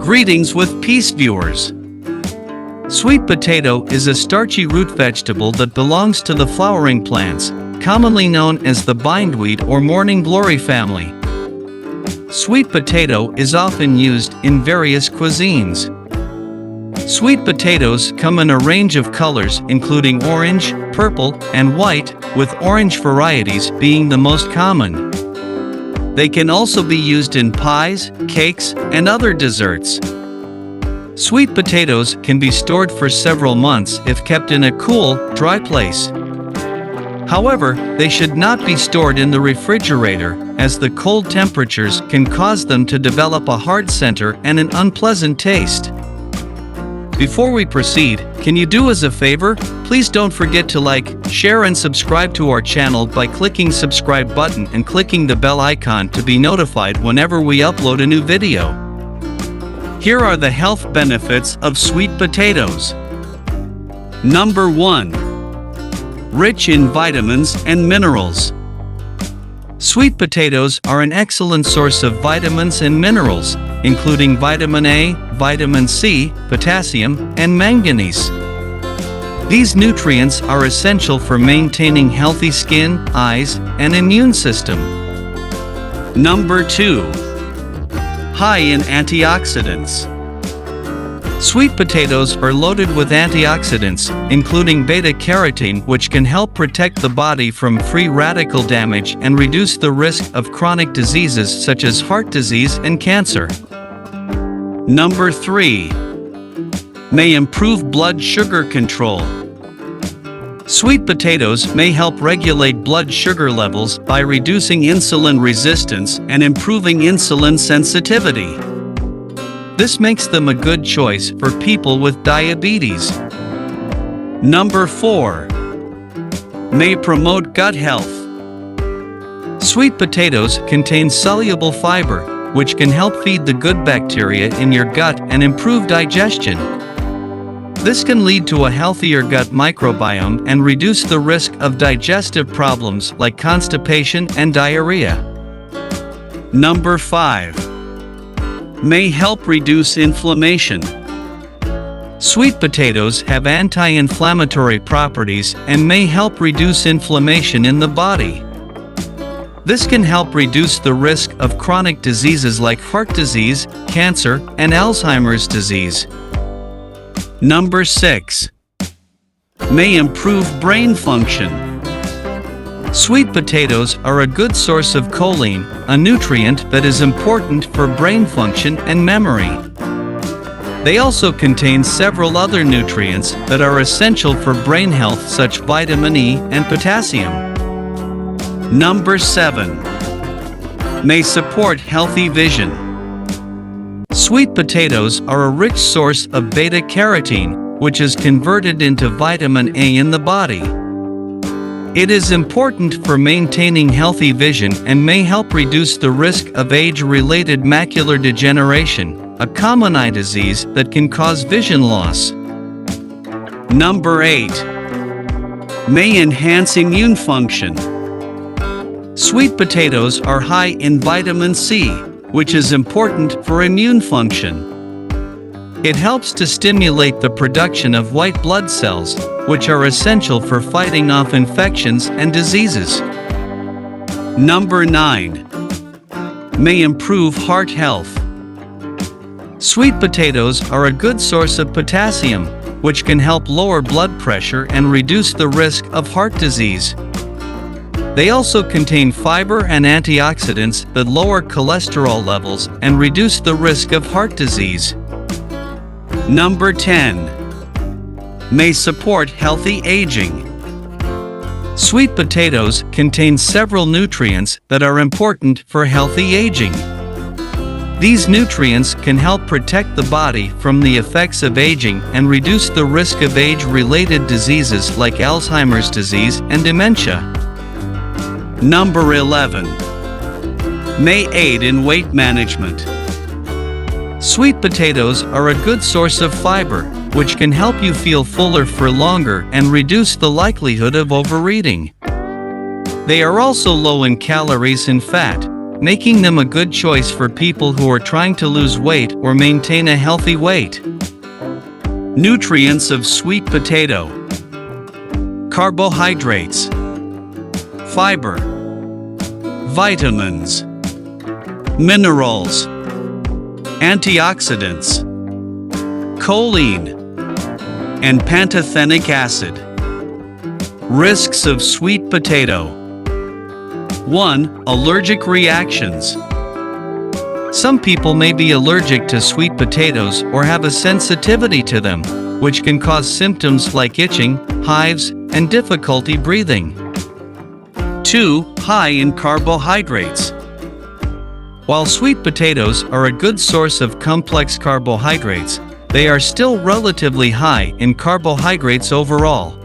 Greetings with peace, viewers. Sweet potato is a starchy root vegetable that belongs to the flowering plants, commonly known as the bindweed or morning glory family. Sweet potato is often used in various cuisines. Sweet potatoes come in a range of colors including orange, purple, and white, with orange varieties being the most common. They can also be used in pies, cakes, and other desserts. Sweet potatoes can be stored for several months if kept in a cool, dry place. However, they should not be stored in the refrigerator, as the cold temperatures can cause them to develop a hard center and an unpleasant taste. Before we proceed, can you do us a favor? Please don't forget to like, share and subscribe to our channel by clicking subscribe button and clicking the bell icon to be notified whenever we upload a new video. Here are the health benefits of sweet potatoes. Number 1. Rich in vitamins and minerals. Sweet potatoes are an excellent source of vitamins and minerals, including vitamin A, vitamin C, potassium, and manganese. These nutrients are essential for maintaining healthy skin, eyes, and immune system. Number 2. High in antioxidants. Sweet potatoes are loaded with antioxidants, including beta-carotene, which can help protect the body from free radical damage and reduce the risk of chronic diseases such as heart disease and cancer. Number 3. May improve blood sugar control. Sweet potatoes may help regulate blood sugar levels by reducing insulin resistance and improving insulin sensitivity. This makes them a good choice for people with diabetes. Number 4. May promote gut health. Sweet potatoes contain soluble fiber, which can help feed the good bacteria in your gut and improve digestion. This can lead to a healthier gut microbiome and reduce the risk of digestive problems like constipation and diarrhea. Number 5. May help reduce inflammation. Sweet potatoes have anti-inflammatory properties and may help reduce inflammation in the body. This can help reduce the risk of chronic diseases like heart disease, cancer, and Alzheimer's disease. Number 6. May improve brain function. Sweet potatoes are a good source of choline, a nutrient that is important for brain function and memory. They also contain several other nutrients that are essential for brain health, such as vitamin E and potassium. Number 7. May support healthy vision. Sweet potatoes are a rich source of beta-carotene, which is converted into vitamin A in the body. It is important for maintaining healthy vision and may help reduce the risk of age-related macular degeneration, a common eye disease that can cause vision loss. Number 8. May enhance immune function. Sweet potatoes are high in vitamin C, which is important for immune function. It helps to stimulate the production of white blood cells, which are essential for fighting off infections and diseases. Number 9. May improve heart health. Sweet potatoes are a good source of potassium, which can help lower blood pressure and reduce the risk of heart disease. They also contain fiber and antioxidants that lower cholesterol levels and reduce the risk of heart disease. Number 10. May support healthy aging. Sweet potatoes contain several nutrients that are important for healthy aging. These nutrients can help protect the body from the effects of aging and reduce the risk of age-related diseases like Alzheimer's disease and dementia. Number 11. May aid in weight management. Sweet potatoes are a good source of fiber, which can help you feel fuller for longer and reduce the likelihood of overeating. They are also low in calories and fat, making them a good choice for people who are trying to lose weight or maintain a healthy weight. Nutrients of sweet potato: carbohydrates, fiber, vitamins, minerals, antioxidants, choline, and pantothenic acid. Risks of sweet potato: 1. Allergic reactions. Some people may be allergic to sweet potatoes or have a sensitivity to them, which can cause symptoms like itching, hives, and difficulty breathing. 2. High in carbohydrates. While sweet potatoes are a good source of complex carbohydrates, they are still relatively high in carbohydrates overall.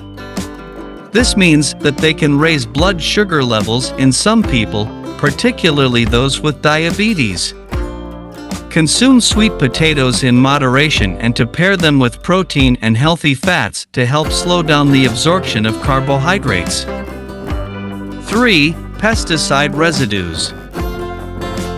This means that they can raise blood sugar levels in some people, particularly those with diabetes. Consume sweet potatoes in moderation and to pair them with protein and healthy fats to help slow down the absorption of carbohydrates. 3. Pesticide residues.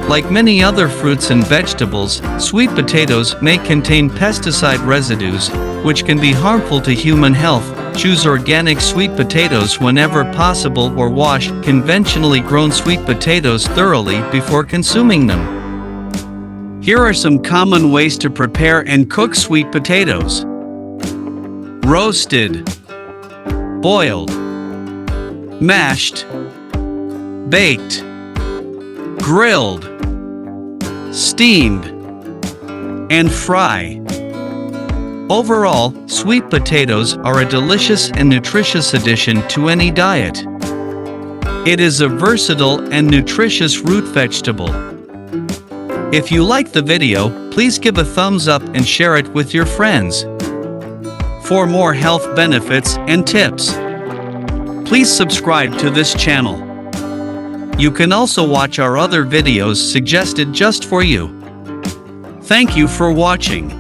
Like many other fruits and vegetables, sweet potatoes may contain pesticide residues, which can be harmful to human health. Choose organic sweet potatoes whenever possible or wash conventionally grown sweet potatoes thoroughly before consuming them. Here are some common ways to prepare and cook sweet potatoes: roasted, boiled, mashed, baked, grilled, steamed, and fry. Overall, sweet potatoes are a delicious and nutritious addition to any diet. It is a versatile and nutritious root vegetable. If you like the video, please give a thumbs up and share it with your friends. For more health benefits and tips, please subscribe to this channel. You can also watch our other videos suggested just for you. Thank you for watching.